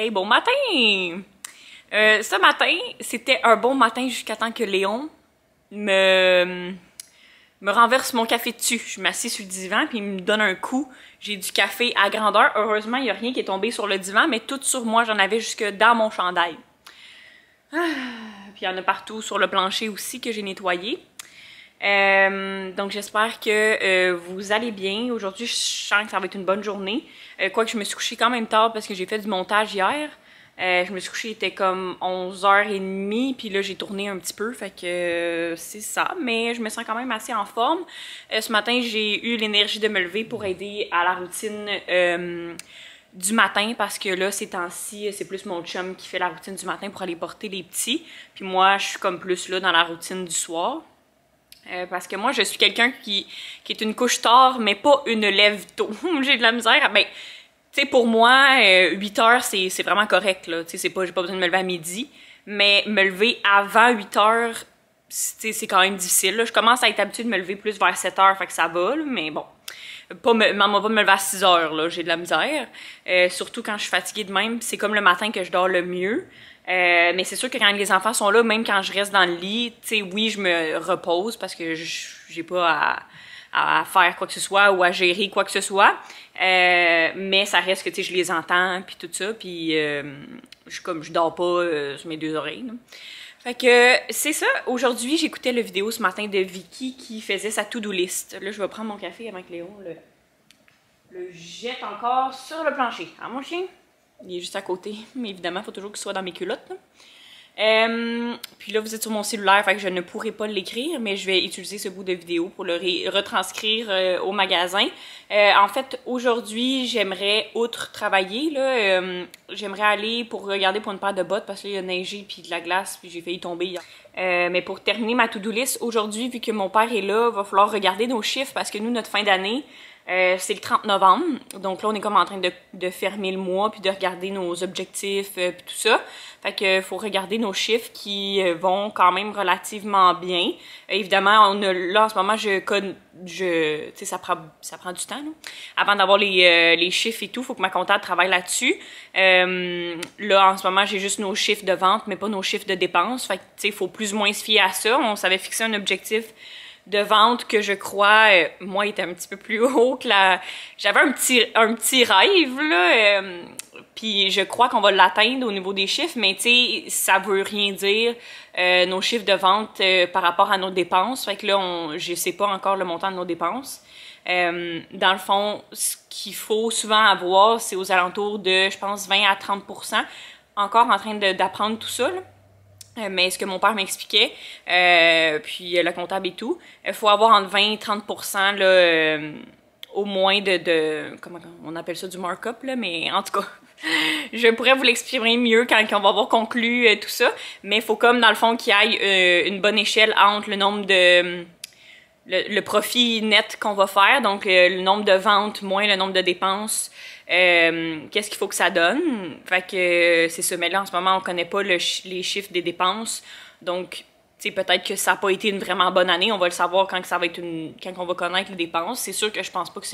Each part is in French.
Hey, bon matin! Ce matin, c'était un bon matin jusqu'à temps que Léon me renverse mon café dessus. Je m'assieds sur le divan puis il me donne un coup. J'ai du café à grandeur. Heureusement, il n'y a rien qui est tombé sur le divan, mais tout sur moi, j'en avais jusque dans mon chandail. Puis il y en a partout sur le plancher aussi que j'ai nettoyé. Donc j'espère que vous allez bien. Aujourd'hui, je sens que ça va être une bonne journée. Quoique je me suis couchée quand même tard parce que j'ai fait du montage hier. Je me suis couchée, il était comme 11h30, puis là j'ai tourné un petit peu, fait que c'est ça. Mais je me sens quand même assez en forme. Ce matin, j'ai eu l'énergie de me lever pour aider à la routine du matin, parce que là, ces temps-ci, c'est plus mon chum qui fait la routine du matin pour aller porter les petits. Puis moi, je suis comme plus là dans la routine du soir. Parce que moi, je suis quelqu'un qui est une couche tard, mais pas une lève tôt. J'ai de la misère. Ben, tu sais, pour moi, 8 heures, c'est vraiment correct, là. Tu sais, j'ai pas besoin de me lever à midi. Mais me lever avant 8 heures, c'est quand même difficile, là. Je commence à être habituée de me lever plus vers 7 heures, fait que ça va, là, mais bon. Maman va me lever à 6 heures, là. J'ai de la misère. Surtout quand je suis fatiguée de même. C'est comme le matin que je dors le mieux. Mais c'est sûr que quand les enfants sont là, même quand je reste dans le lit, tu sais, oui, je me repose parce que j'ai pas à faire quoi que ce soit ou à gérer quoi que ce soit. Mais ça reste que, tu sais, je les entends, puis tout ça, puis je dors pas sur mes deux oreilles, là. Fait que c'est ça. Aujourd'hui, j'écoutais la vidéo ce matin de Vicky qui faisait sa to-do list. Là, je vais prendre mon café avant que Léon le jette encore sur le plancher. Ah, mon chien? Il est juste à côté, mais évidemment, il faut toujours qu'il soit dans mes culottes, là. Puis là, vous êtes sur mon cellulaire, fait que je ne pourrai pas l'écrire, mais je vais utiliser ce bout de vidéo pour le retranscrire au magasin. En fait, aujourd'hui, j'aimerais, outre travailler, là, j'aimerais aller pour regarder pour une paire de bottes, parce qu'il y a neigé puis de la glace, puis j'ai failli tomber hier. Mais pour terminer ma to-do list, aujourd'hui, vu que mon père est là, va falloir regarder nos chiffres, parce que nous, notre fin d'année, c'est le 30 novembre, donc là on est comme en train de fermer le mois puis de regarder nos objectifs puis tout ça. Fait que faut regarder nos chiffres qui vont quand même relativement bien. Évidemment, là en ce moment tu sais, ça prend du temps là. Avant d'avoir les chiffres et tout, faut que ma comptable travaille là-dessus. Là en ce moment j'ai juste nos chiffres de vente mais pas nos chiffres de dépenses. Fait que tu sais, faut plus ou moins se fier à ça. On s'avait fixé un objectif de vente que je crois, moi, était un petit peu plus haut que la... J'avais un petit rêve, là, puis je crois qu'on va l'atteindre au niveau des chiffres, mais tu sais, ça veut rien dire, nos chiffres de vente par rapport à nos dépenses, fait que là, je sais pas encore le montant de nos dépenses. Dans le fond, ce qu'il faut souvent avoir, c'est aux alentours de, je pense, 20 à 30%, encore en train d'apprendre tout ça, là. Mais ce que mon père m'expliquait, puis la comptable et tout, il faut avoir entre 20 et 30% là, au moins comment on appelle ça, du markup, là, mais en tout cas, je pourrais vous l'exprimer mieux quand on va avoir conclu tout ça, mais il faut comme dans le fond qu'il y ait une bonne échelle entre le nombre de... Le profit net qu'on va faire, donc le nombre de ventes moins le nombre de dépenses, qu'est-ce qu'il faut que ça donne. Fait que c'est ça, mais là en ce moment on connaît pas les chiffres des dépenses, donc tu sais, peut-être que ça n'a pas été une vraiment bonne année, on va le savoir quand ça va être quand on va connaître les dépenses. C'est sûr que je pense pas que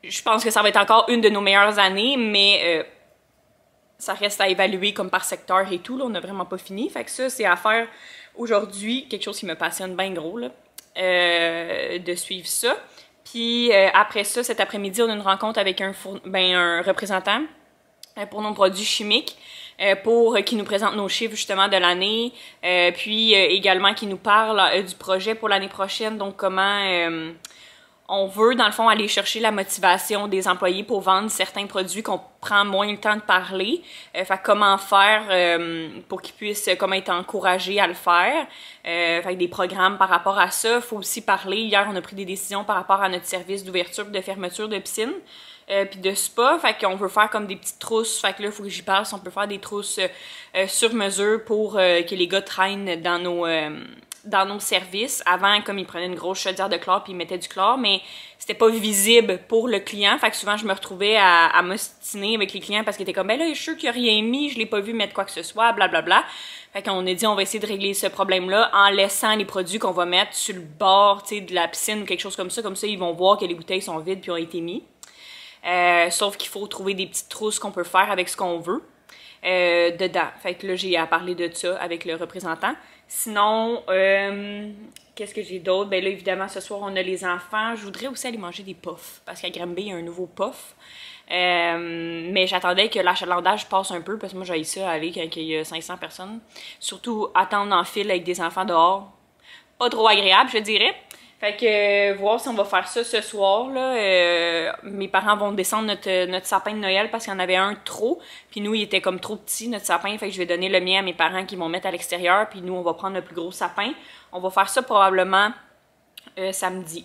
je pense que ça va être encore une de nos meilleures années, mais ça reste à évaluer comme par secteur et tout, là, on n'a vraiment pas fini. Fait que ça, c'est à faire aujourd'hui, quelque chose qui me passionne bien gros, là. De suivre ça. Puis après ça, cet après-midi, on a une rencontre avec un représentant pour nos produits chimiques, pour qui nous présente nos chiffres justement de l'année, puis également qui nous parle du projet pour l'année prochaine, donc comment on veut, dans le fond, aller chercher la motivation des employés pour vendre certains produits qu'on prend moins le temps de parler. Fait comment faire pour qu'ils puissent comment être encouragés à le faire. Fait des programmes par rapport à ça. Il faut aussi parler. Hier, on a pris des décisions par rapport à notre service d'ouverture et de fermeture de piscine. Puis de spa, fait qu'on veut faire comme des petites trousses, fait que là, il faut que j'y parle si on peut faire des trousses sur mesure pour que les gars traînent dans nos services. Avant, comme ils prenaient une grosse chaudière de chlore puis ils mettaient du chlore, mais c'était pas visible pour le client, fait que souvent je me retrouvais à m'ostiner avec les clients parce qu'ils étaient comme, ben là, je suis sûr qu'il a rien mis, je l'ai pas vu mettre quoi que ce soit, blablabla. Fait qu'on a dit, on va essayer de régler ce problème-là en laissant les produits qu'on va mettre sur le bord, tu sais, de la piscine ou quelque chose comme ça ils vont voir que les bouteilles sont vides puis ont été mis. Sauf qu'il faut trouver des petites trousses qu'on peut faire avec ce qu'on veut. dedans. Fait que là, j'ai à parler de ça avec le représentant. Sinon, qu'est-ce que j'ai d'autre? Ben là, évidemment, ce soir, on a les enfants. Je voudrais aussi aller manger des puffs, parce qu'à Granby, il y a un nouveau puff. Mais j'attendais que l'achalandage passe un peu, parce que moi, j'ai ça aller quand il y a 500 personnes. Surtout, attendre en file avec des enfants dehors. Pas trop agréable, je dirais. Fait que, voir si on va faire ça ce soir, là. Mes parents vont descendre notre sapin de Noël parce qu'il y en avait un trop. Puis nous, il était comme trop petit, notre sapin. Fait que je vais donner le mien à mes parents qui vont mettre à l'extérieur. Puis nous, on va prendre le plus gros sapin. On va faire ça probablement samedi.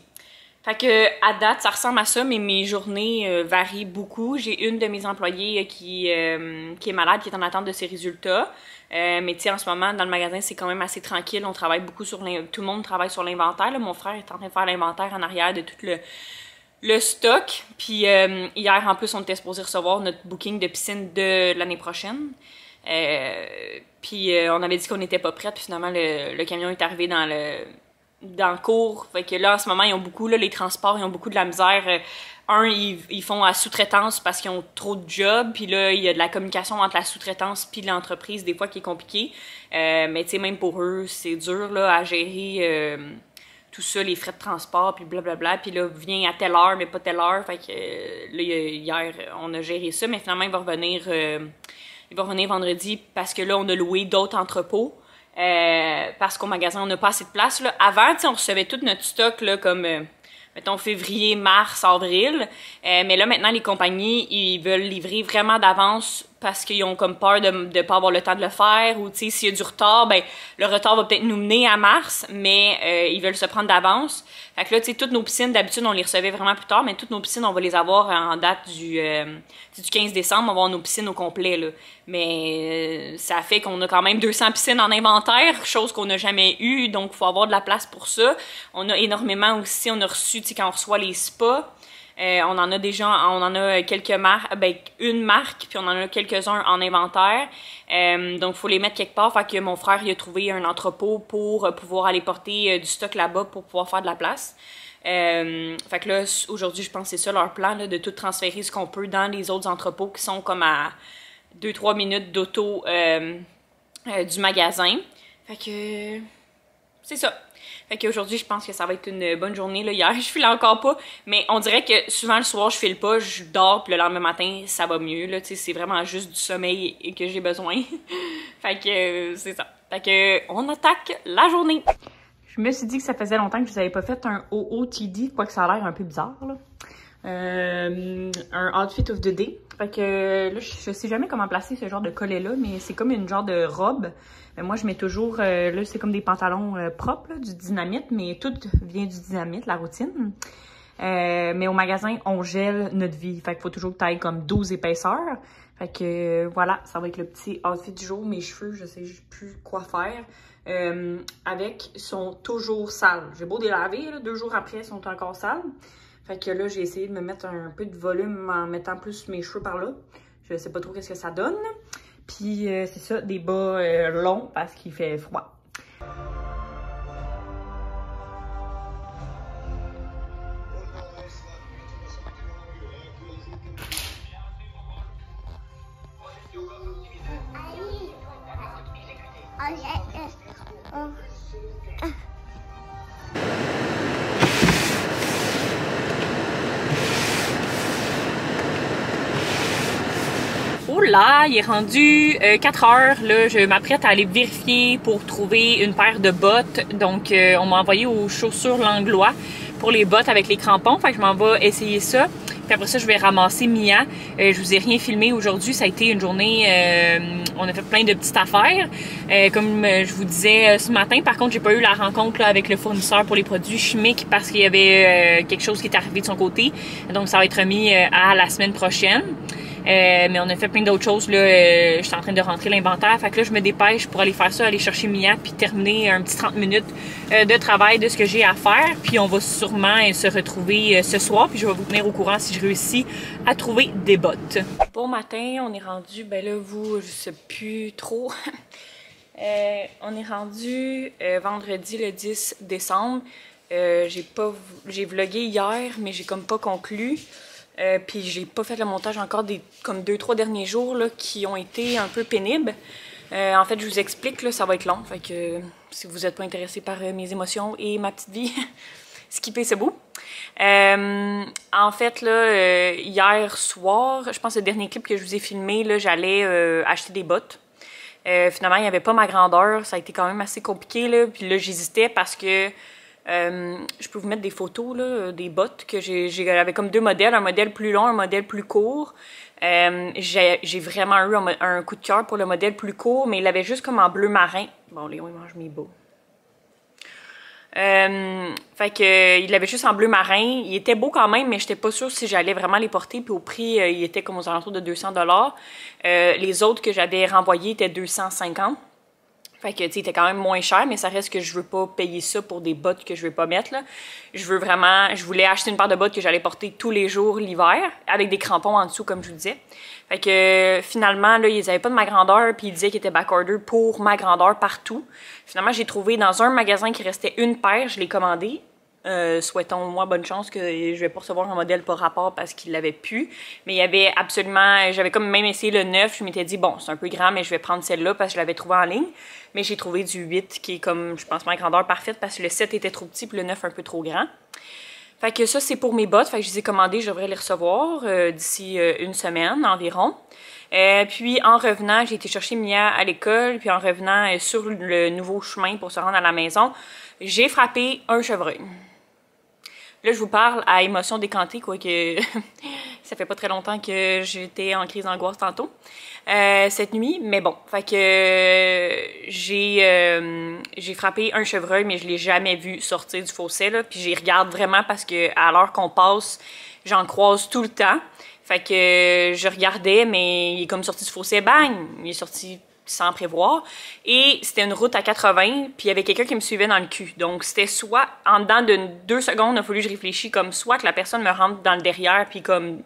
Fait que, à date, ça ressemble à ça, mais mes journées varient beaucoup. J'ai une de mes employées qui est malade, qui est en attente de ses résultats. Mais tu sais, en ce moment, dans le magasin, c'est quand même assez tranquille. On travaille beaucoup sur tout le monde travaille sur l'inventaire. Mon frère est en train de faire l'inventaire en arrière de tout le stock. Puis hier, en plus, on était supposé recevoir notre booking de piscine de l'année prochaine. Puis on avait dit qu'on n'était pas prêts. Puis finalement, le camion est arrivé dans le cours. Fait que là, en ce moment, ils ont beaucoup, là, les transports, ils ont beaucoup de la misère. Ils font à sous-traitance parce qu'ils ont trop de jobs. Puis là, il y a de la communication entre la sous-traitance puis l'entreprise, des fois, qui est compliquée. Mais tu sais, même pour eux, c'est dur, là, à gérer tout ça, les frais de transport, puis blablabla. Puis là, viens à telle heure, mais pas telle heure. Fait que là, hier, on a géré ça. Mais finalement, il va revenir vendredi parce que là, on a loué d'autres entrepôts. Parce qu'au magasin, on n'a pas assez de place, là. Avant, tu sais, on recevait tout notre stock, là, comme, mettons, février, mars, avril. Mais là, maintenant, les compagnies, ils veulent livrer vraiment d'avance parce qu'ils ont comme peur de ne pas avoir le temps de le faire. Ou, tu sais, s'il y a du retard, ben, le retard va peut-être nous mener à mars, mais ils veulent se prendre d'avance. Fait que là, tu sais, toutes nos piscines, d'habitude, on les recevait vraiment plus tard, mais toutes nos piscines, on va les avoir en date du 15 décembre, on va avoir nos piscines au complet, là. Mais ça fait qu'on a quand même 200 piscines en inventaire, chose qu'on n'a jamais eue, donc il faut avoir de la place pour ça. On a énormément aussi, on a reçu, tu sais, quand on reçoit les spas, on en a déjà, on en a quelques marques, ben une marque, puis on en a quelques-uns en inventaire. Donc, il faut les mettre quelque part. Fait que mon frère, il a trouvé un entrepôt pour pouvoir aller porter du stock là-bas pour pouvoir faire de la place. Fait que là, aujourd'hui, je pense que c'est ça leur plan, là, de tout transférer ce qu'on peut dans les autres entrepôts qui sont comme à 2-3 minutes d'auto du magasin. Fait que c'est ça. Fait qu'aujourd'hui, je pense que ça va être une bonne journée. Là. Hier, je filais encore pas, mais on dirait que souvent le soir, je file pas, je dors, puis le lendemain matin, ça va mieux. Là. C'est vraiment juste du sommeil que j'ai besoin. Fait que c'est ça. Fait que on attaque la journée. Je me suis dit que ça faisait longtemps que je vous avais pas fait un OOTD, quoique ça a l'air un peu bizarre. Là. Un outfit of the day. Fait que là, je sais jamais comment placer ce genre de collet-là, mais c'est comme une genre de robe. Moi, je mets toujours, là, c'est comme des pantalons propres, là, du Dynamite, mais tout vient du Dynamite, la routine. Mais au magasin, on gèle notre vie. Fait qu'il faut toujours que t'ailles comme 12 épaisseurs. Fait que voilà, ça va être le petit outfit du jour. Mes cheveux, je sais plus quoi faire. Avec, sont toujours sales. J'ai beau les laver, là, 2 jours après, ils sont encore sales. Fait que là, j'ai essayé de me mettre un peu de volume en mettant plus mes cheveux par là. Je sais pas trop qu'est-ce que ça donne. Puis c'est ça, des bas longs parce qu'il fait froid. Oh là, il est rendu 4 heures. Là, je m'apprête à aller vérifier pour trouver une paire de bottes. Donc, on m'a envoyé aux chaussures Langlois pour les bottes avec les crampons. Fait que je m'en vais essayer ça. Puis après ça, je vais ramasser Mia. Je vous ai rien filmé aujourd'hui. Ça a été une journée... on a fait plein de petites affaires. Comme je vous disais ce matin, par contre, j'ai pas eu la rencontre là, avec le fournisseur pour les produits chimiques parce qu'il y avait quelque chose qui est arrivé de son côté. Donc, ça va être remis à la semaine prochaine. Mais on a fait plein d'autres choses. Là, je suis en train de rentrer l'inventaire. Fait que là, je me dépêche pour aller faire ça, aller chercher Mia, puis terminer un petit 30 minutes de travail de ce que j'ai à faire. Puis on va sûrement se retrouver ce soir. Puis je vais vous tenir au courant si je réussis à trouver des bottes. Bon matin, on est rendu, ben là, vous, je sais plus trop. On est rendu vendredi le 10 décembre. J'ai vlogué hier, mais j'ai comme pas conclu. Puis j'ai pas fait le montage encore des comme 2-3 derniers jours là, qui ont été un peu pénibles. En fait, je vous explique, là, ça va être long. Fait que si vous n'êtes pas intéressé par mes émotions et ma petite vie, skippez ce bout. En fait, là, hier soir, je pense que le dernier clip que je vous ai filmé, là, j'allais acheter des bottes. Finalement, il n'y avait pas ma grandeur. Ça a été quand même assez compliqué, là. Puis là, j'hésitais parce que je peux vous mettre des photos là, des bottes que j'avais comme deux modèles, un modèle plus long, un modèle plus court. J'ai vraiment eu un coup de cœur pour le modèle plus court, mais il avait juste comme en bleu marin. Bon, Léon, il mange mes bas. Fait que il avait juste en bleu marin. Il était beau quand même, mais j'étais pas sûre si j'allais vraiment les porter. Puis au prix, il était comme aux alentours de 200 $. Les autres que j'avais renvoyés étaient 250. Fait que, tu sais, c'était quand même moins cher, mais ça reste que je veux pas payer ça pour des bottes que je veux pas mettre, là. Je voulais acheter une paire de bottes que j'allais porter tous les jours l'hiver, avec des crampons en dessous, comme je vous disais. Fait que, finalement, là, ils avaient pas de ma grandeur, puis ils disaient qu'ils étaient backorder pour ma grandeur partout. Finalement, j'ai trouvé dans un magasin qui restait une paire, je l'ai commandé. Souhaitons-moi bonne chance que je vais pas recevoir un modèle par rapport parce qu'il l'avait plus. Mais il y avait absolument... J'avais comme même essayé le 9. Je m'étais dit, bon, c'est un peu grand, mais je vais prendre celle-là parce que je l'avais trouvé en ligne. Mais j'ai trouvé du 8 qui est comme, je pense, ma grandeur parfaite parce que le 7 était trop petit puis le 9 un peu trop grand. Fait que ça, c'est pour mes bottes. Fait que je les ai commandées, je devrais les recevoir d'ici une semaine environ. Puis en revenant, j'ai été chercher Mia à l'école. Puis en revenant sur le nouveau chemin pour se rendre à la maison, j'ai frappé un chevreuil. Là, je vous parle à émotion décantée, quoique ça fait pas très longtemps que j'étais en crise d'angoisse tantôt, cette nuit. Mais bon, fait que j'ai frappé un chevreuil, mais je l'ai jamais vu sortir du fossé, là. Puis j'y regarde vraiment parce que à l'heure qu'on passe, j'en croise tout le temps. Fait que je regardais, mais il est comme sorti du fossé, bang! Il est sorti sans prévoir. Et c'était une route à 80, puis il y avait quelqu'un qui me suivait dans le cul. Donc, c'était soit, en dedans de 2 secondes, il a fallu que je réfléchisse comme soit que la personne me rentre dans le derrière, puis comme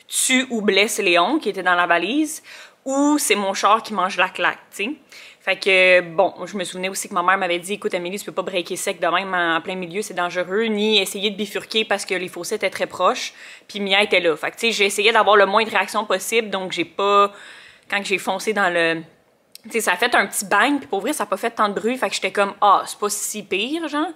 tue ou blesse Léon, qui était dans la valise, ou c'est mon char qui mange la claque, tu sais. Fait que, bon, je me souvenais aussi que ma mère m'avait dit, écoute, Amélie, tu peux pas breaker sec de même en plein milieu, c'est dangereux, ni essayer de bifurquer parce que les fossés étaient très proches, puis Mia était là. Fait que, tu sais, j'ai essayé d'avoir le moins de réaction possible, donc j'ai pas, quand j'ai foncé dans le... Tu sais, ça a fait un petit bang, puis pour vrai, ça a pas fait tant de bruit, fait que j'étais comme, ah, c'est pas si pire, genre.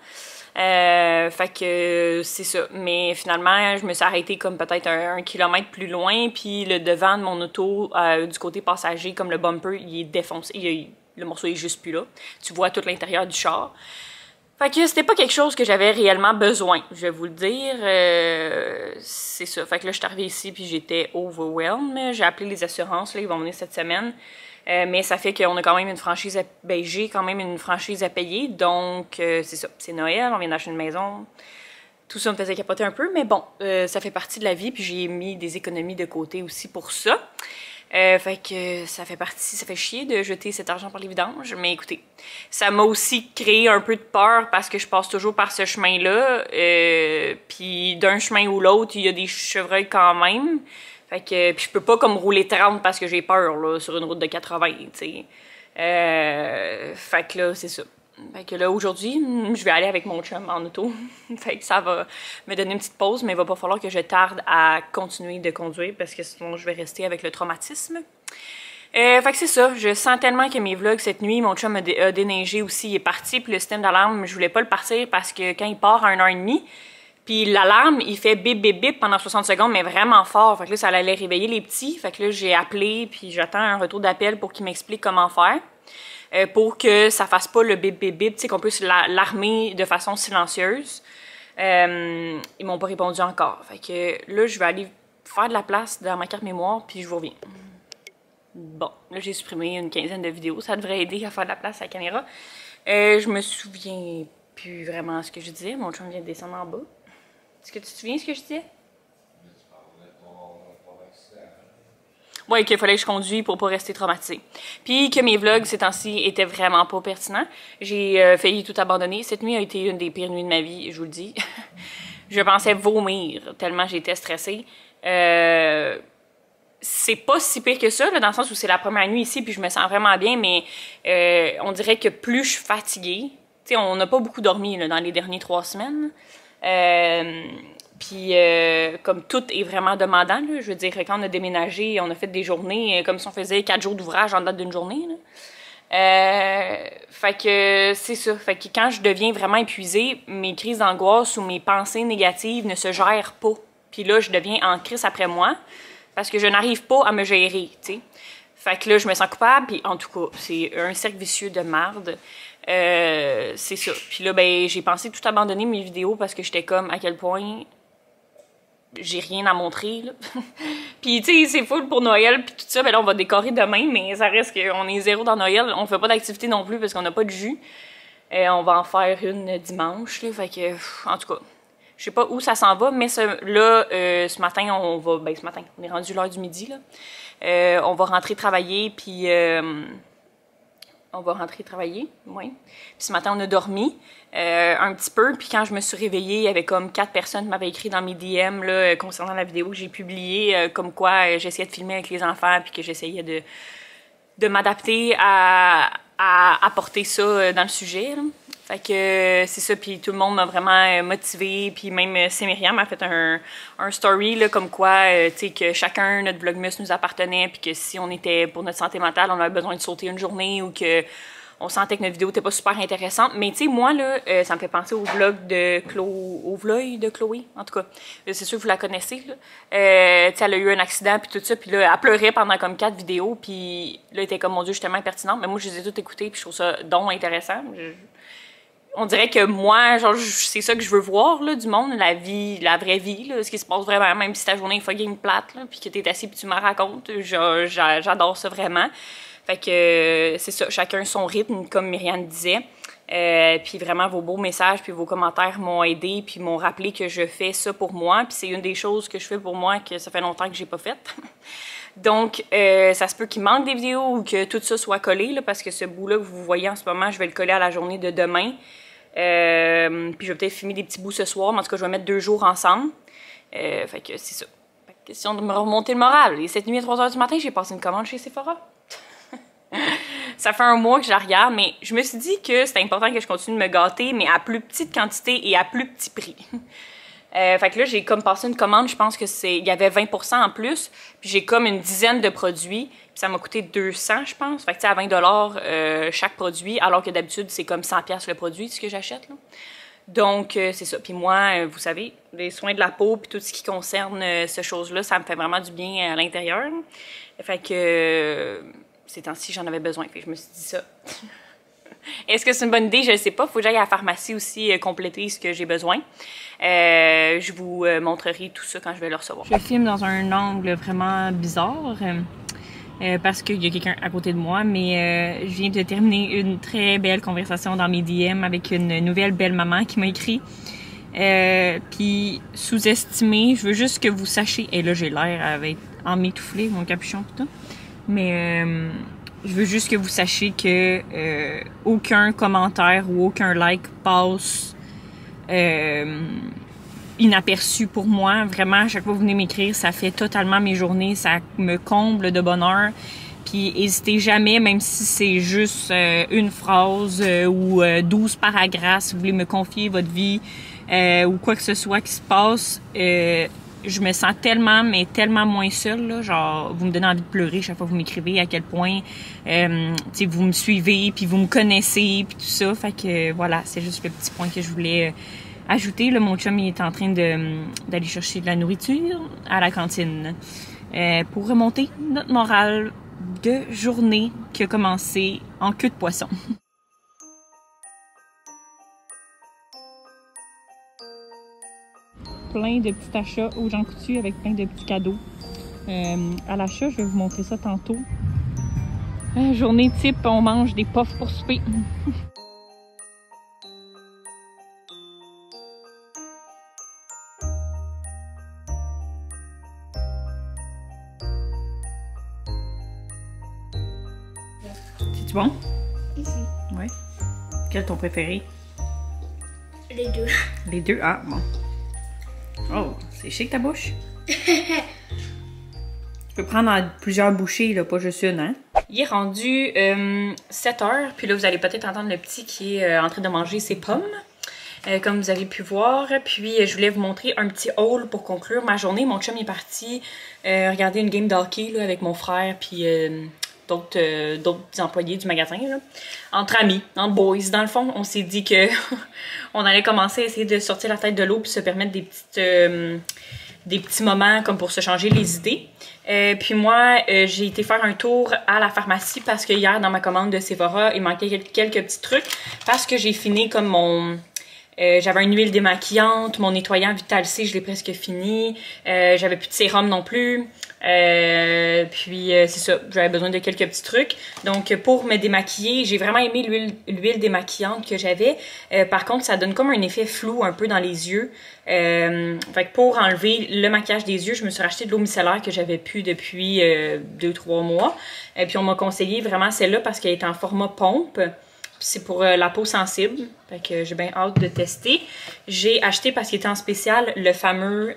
Fait que c'est ça. Mais finalement, je me suis arrêtée comme peut-être un kilomètre plus loin, puis le devant de mon auto, du côté passager, comme le bumper, il est défoncé. Le morceau est juste plus là. Tu vois tout l'intérieur du char. Fait que c'était pas quelque chose que j'avais réellement besoin, je vais vous le dire. C'est ça. Fait que là, je suis arrivée ici, puis j'étais overwhelmed. J'ai appelé les assurances, là, ils vont venir cette semaine. Mais ça fait qu'on a quand même une franchise j'ai quand même une franchise à payer, donc c'est ça, c'est Noël, on vient d'acheter une maison, tout ça me faisait capoter un peu, mais bon, ça fait partie de la vie, puis j'ai mis des économies de côté aussi pour ça. Fait que ça fait chier de jeter cet argent par les vidanges, mais écoutez, ça m'a aussi créé un peu de peur parce que je passe toujours par ce chemin-là, puis d'un chemin ou l'autre, il y a des chevreuils quand même. Fait que, puis je peux pas comme rouler 30 parce que j'ai peur, là, sur une route de 80, tu sais. Fait que là, c'est ça. Fait que là, aujourd'hui, je vais aller avec mon chum en auto. Fait que ça va me donner une petite pause, mais il va pas falloir que je tarde à continuer de conduire parce que sinon, je vais rester avec le traumatisme. Fait que c'est ça, je sens tellement que mes vlogs cette nuit, mon chum a déneigé aussi, il est parti, puis le système d'alarme, je voulais pas le partir parce que quand il part à 1h30, puis l'alarme, il fait bip bip bip pendant 60 secondes, mais vraiment fort. Fait que là, ça allait réveiller les petits. Fait que là, j'ai appelé, puis j'attends un retour d'appel pour qu'il m'explique comment faire. Pour que ça fasse pas le bip bip bip, tu sais, qu'on puisse l'armer de façon silencieuse. Ils m'ont pas répondu encore. Fait que là, je vais aller faire de la place dans ma carte mémoire, puis je vous reviens. Bon, là, j'ai supprimé une quinzaine de vidéos. Ça devrait aider à faire de la place à la caméra. Je me souviens plus vraiment ce que je disais. Mon chum vient de descendre en bas. Est-ce que tu te souviens ce que je disais? Ouais, qu'il fallait que je conduise pour pas rester traumatisée. Puis que mes vlogs ces temps-ci étaient vraiment pas pertinents. J'ai failli tout abandonner. Cette nuit a été une des pires nuits de ma vie, je vous le dis. Je pensais vomir tellement j'étais stressée. C'est pas si pire que ça, là, dans le sens où c'est la première nuit ici, puis je me sens vraiment bien, mais on dirait que plus je suis fatiguée, tu sais, on n'a pas beaucoup dormi là, dans les dernières 3 semaines. Puis comme tout est vraiment demandant, là, je veux dire, quand on a déménagé, on a fait des journées comme si on faisait 4 jours d'ouvrage en date d'une journée. Là. Fait que c'est ça. Fait que quand je deviens vraiment épuisée, mes crises d'angoisse ou mes pensées négatives ne se gèrent pas. Puis là, je deviens en crise après moi parce que je n'arrive pas à me gérer, tu sais. Fait que là, je me sens coupable, puis en tout cas, c'est un cercle vicieux de marde. C'est ça. Puis là, ben, j'ai pensé tout abandonner mes vidéos parce que j'étais comme à quel point j'ai rien à montrer, là. Puis, tu sais, c'est full pour Noël, puis tout ça. Ben là, on va décorer demain, mais ça reste qu'on est zéro dans Noël. On fait pas d'activité non plus parce qu'on n'a pas de jus. On va en faire une dimanche, là. Fait que, en tout cas, je sais pas où ça s'en va, mais ce matin, on va... Ben, ce matin, on est rendu l'heure du midi, là. On va rentrer travailler, puis... on va rentrer travailler, oui. Puis ce matin, on a dormi un petit peu. Puis quand je me suis réveillée, il y avait comme 4 personnes qui m'avaient écrit dans mes DM là, concernant la vidéo que j'ai publiée, comme quoi j'essayais de filmer avec les enfants puis que j'essayais de m'adapter à apporter ça dans le sujet. Là. Fait que c'est ça, puis tout le monde m'a vraiment motivée, puis même Sémiriam m'a fait un story là, comme quoi, tu sais, que chacun, notre Vlogmas nous appartenait, puis que si on était pour notre santé mentale, on avait besoin de sauter une journée ou que on sentait que notre vidéo n'était pas super intéressante. Mais tu sais, moi, là, ça me fait penser au vlog de Chloé, en tout cas. C'est sûr que vous la connaissez, là. Tu sais, elle a eu un accident, puis tout ça, puis là, elle pleurait pendant comme 4 vidéos, puis là, elle était comme, mon Dieu, je suis tellement impertinente. Mais moi, je les ai toutes écoutées, puis je trouve ça donc intéressant. On dirait que moi, genre, c'est ça que je veux voir, là, du monde, la vie, la vraie vie, là, ce qui se passe vraiment, même si ta journée est fucking plate, là, puis que t'es assis puis tu me racontes, j'adore ça vraiment. Fait que c'est ça, chacun son rythme, comme Myriam disait. Puis vraiment, vos beaux messages puis vos commentaires m'ont aidé puis m'ont rappelé que je fais ça pour moi. Puis c'est une des choses que je fais pour moi que ça fait longtemps que j'ai pas fait. Donc, ça se peut qu'il manque des vidéos ou que tout ça soit collé, là, parce que ce bout-là que vous voyez en ce moment, je vais le coller à la journée de demain. Puis je vais peut-être filmer des petits bouts ce soir, mais en tout cas, je vais mettre 2 jours ensemble. Fait que c'est ça. Question de me remonter le moral. Et cette nuit à 3 h du matin, j'ai passé une commande chez Sephora. Ça fait un mois que je la regarde, mais je me suis dit que c'était important que je continue de me gâter, mais à plus petite quantité et à plus petit prix. Fait que là, j'ai comme passé une commande, je pense que il y avait 20% en plus, puis j'ai comme une dizaine de produits, puis ça m'a coûté 200, je pense. Fait que tu sais, à 20$ chaque produit, alors que d'habitude, c'est comme 100$ le produit, ce que j'achète, là. Donc, c'est ça. Puis moi, vous savez, les soins de la peau, puis tout ce qui concerne ces choses-là, ça me fait vraiment du bien à l'intérieur. Fait que... ces temps-ci, j'en avais besoin, fait que je me suis dit ça. Est-ce que c'est une bonne idée? Je ne sais pas. Il faut que j'aille à la pharmacie aussi compléter ce que j'ai besoin. Je vous montrerai tout ça quand je vais le recevoir. Je filme dans un angle vraiment bizarre parce qu'il y a quelqu'un à côté de moi, mais je viens de terminer une très belle conversation dans mes DM avec une nouvelle belle maman qui m'a écrit. Puis sous-estimé, je veux juste que vous sachiez, et là j'ai l'air avec en m'étouffler, mon capuchon tout ça. Mais je veux juste que vous sachiez que aucun commentaire ou aucun like passe inaperçu pour moi. Vraiment, à chaque fois que vous venez m'écrire, ça fait totalement mes journées, ça me comble de bonheur. Puis n'hésitez jamais, même si c'est juste une phrase ou 12 paragraphes, si vous voulez me confier votre vie ou quoi que ce soit qui se passe, je me sens tellement, mais tellement moins seule, là, genre, vous me donnez envie de pleurer chaque fois que vous m'écrivez, à quel point, vous me suivez, puis vous me connaissez, puis tout ça, fait que, voilà, c'est juste le petit point que je voulais ajouter, là, mon chum, il est en train d'aller chercher de la nourriture à la cantine, pour remonter notre morale de journée qui a commencé en queue de poisson. Plein de petits achats aux Jean Coutu avec plein de petits cadeaux. À l'achat, je vais vous montrer ça tantôt. Journée type, on mange des puffs pour souper. C'est-tu bon? Ouais. Quel est ton préféré? Les deux. Les deux? Ah, bon. Oh, c'est chic ta bouche. Tu peux prendre plusieurs bouchées, là, pas juste une, hein? Il est rendu 7 h, puis là, vous allez peut-être entendre le petit qui est en train de manger ses pommes. comme vous avez pu voir. Puis je voulais vous montrer un petit haul pour conclure ma journée. Mon chum est parti regarder une game de hockey là, avec mon frère puis d'autres employés du magasin. Là. Entre amis, entre boys. Dans le fond, on s'est dit que on allait commencer à essayer de sortir la tête de l'eau puis se permettre des petits moments comme pour se changer les idées. Puis moi, j'ai été faire un tour à la pharmacie parce que hier, dans ma commande de Sephora, il manquait quelques petits trucs parce que j'ai fini comme mon... j'avais une huile démaquillante, mon nettoyant Vital C, je l'ai presque fini. J'avais plus de sérum non plus. Puis c'est ça, j'avais besoin de quelques petits trucs. Donc pour me démaquiller, j'ai vraiment aimé l'huile démaquillante que j'avais. Par contre, ça donne comme un effet flou un peu dans les yeux. Fait que pour enlever le maquillage des yeux, je me suis racheté de l'eau micellaire que j'avais plus depuis 2-3 mois. Puis on m'a conseillé vraiment celle-là parce qu'elle est en format pompe. C'est pour la peau sensible, fait que j'ai bien hâte de tester. J'ai acheté, parce qu'il était en spécial, le fameux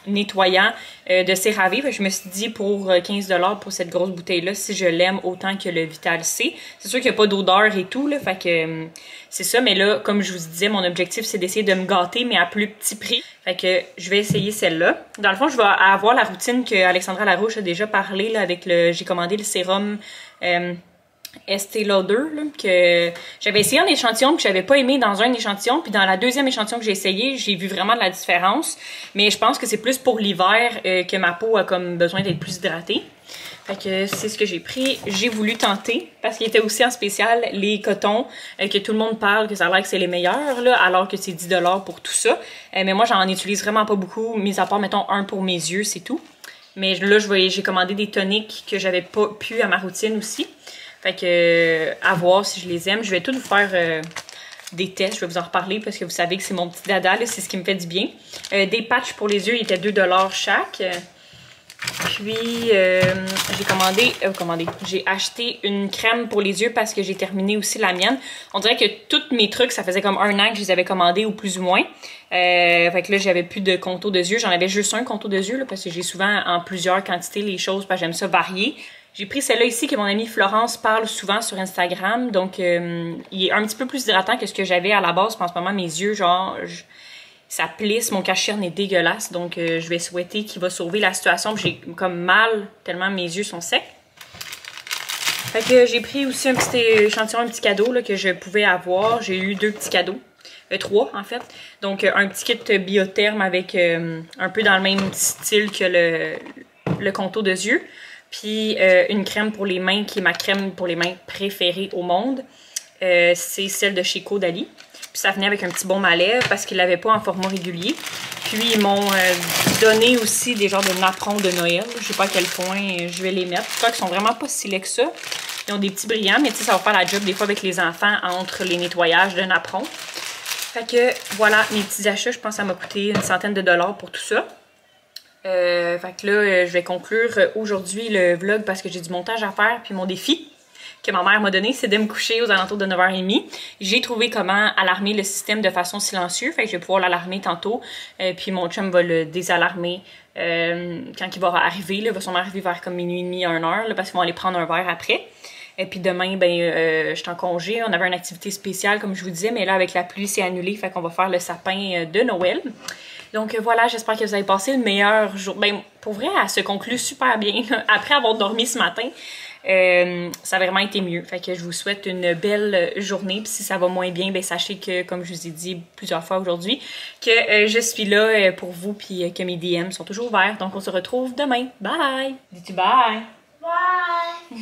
nettoyant de CeraVe. Je me suis dit pour 15$ pour cette grosse bouteille-là, si je l'aime autant que le Vital C. C'est sûr qu'il n'y a pas d'odeur et tout, là, fait que c'est ça. Mais là, comme je vous disais, mon objectif, c'est d'essayer de me gâter, mais à plus petit prix. Fait que je vais essayer celle-là. Dans le fond, je vais avoir la routine que Alexandra Larouche a déjà parlé, là, avec le... J'ai commandé le sérum... Estée Lauder, là, que j'avais essayé en échantillon que j'avais pas aimé dans un échantillon, puis dans la deuxième échantillon que j'ai essayé, j'ai vu vraiment de la différence, mais je pense que c'est plus pour l'hiver que ma peau a comme besoin d'être plus hydratée. Fait que c'est ce que j'ai pris. J'ai voulu tenter, parce qu'il était aussi en spécial, les cotons, que tout le monde parle, que ça a l'air que c'est les meilleurs, là, alors que c'est 10$ pour tout ça. Mais moi, j'en utilise vraiment pas beaucoup, mis à part, mettons, un pour mes yeux, c'est tout. Mais là, j'ai commandé des toniques que j'avais pas pu à ma routine aussi. Fait que, à voir si je les aime. Je vais tout vous faire des tests. Je vais vous en reparler parce que vous savez que c'est mon petit dada. C'est ce qui me fait du bien. Des patchs pour les yeux, ils étaient 2$ chaque. Puis, j'ai acheté une crème pour les yeux parce que j'ai terminé aussi la mienne. On dirait que tous mes trucs, ça faisait comme 1 an que je les avais commandés ou plus ou moins. Fait que là, j'avais plus de contour de yeux. J'en avais juste un contour de yeux là, parce que j'ai souvent en plusieurs quantités les choses parce que j'aime ça varier. J'ai pris celle-là ici que mon amie Florence parle souvent sur Instagram. Donc, il est un petit peu plus hydratant que ce que j'avais à la base. En ce moment, mes yeux, genre, ça plisse. Mon cache-cerne est dégueulasse. Donc, je vais souhaiter qu'il va sauver la situation. J'ai comme mal tellement mes yeux sont secs. Fait que j'ai pris aussi un petit échantillon, un petit cadeau là, que je pouvais avoir. J'ai eu 2 petits cadeaux. 3 en fait. Donc, un petit kit Biotherm avec un peu dans le même style que le contour de yeux. Puis une crème pour les mains qui est ma crème pour les mains préférée au monde. C'est celle de chez Caudalie. Puis ça venait avec un petit baume à lèvres parce qu'ils ne l'avaient pas en format régulier. Puis ils m'ont donné aussi des genres de napperons de Noël. Je ne sais pas à quel point je vais les mettre. Je crois qu'ils sont vraiment pas si laids que ça. Ils ont des petits brillants, mais tu sais, ça va faire la job des fois avec les enfants entre les nettoyages de napperons. Fait que voilà mes petits achats. Je pense que ça m'a coûté une centaine de dollars pour tout ça. Fait que là, je vais conclure aujourd'hui le vlog parce que j'ai du montage à faire. Puis mon défi que ma mère m'a donné, c'est de me coucher aux alentours de 9h30. J'ai trouvé comment alarmer le système de façon silencieuse. Fait que je vais pouvoir l'alarmer tantôt. Puis mon chum va le désalarmer quand il va arriver. Là, il va sûrement arriver vers comme minuit et demi, 1h, là, parce qu'ils vont aller prendre un verre après. Et puis demain, ben, je suis en congé. On avait une activité spéciale, comme je vous disais, mais là, avec la pluie, c'est annulé. Fait qu'on va faire le sapin de Noël. Donc voilà, j'espère que vous avez passé une meilleure journée. Ben, pour vrai, elle se conclut super bien. Après avoir dormi ce matin, ça a vraiment été mieux. Fait que je vous souhaite une belle journée. Puis si ça va moins bien, ben sachez que, comme je vous ai dit plusieurs fois aujourd'hui, que je suis là pour vous puis que mes DM sont toujours ouverts. Donc on se retrouve demain. Bye! Dis-tu bye? Bye!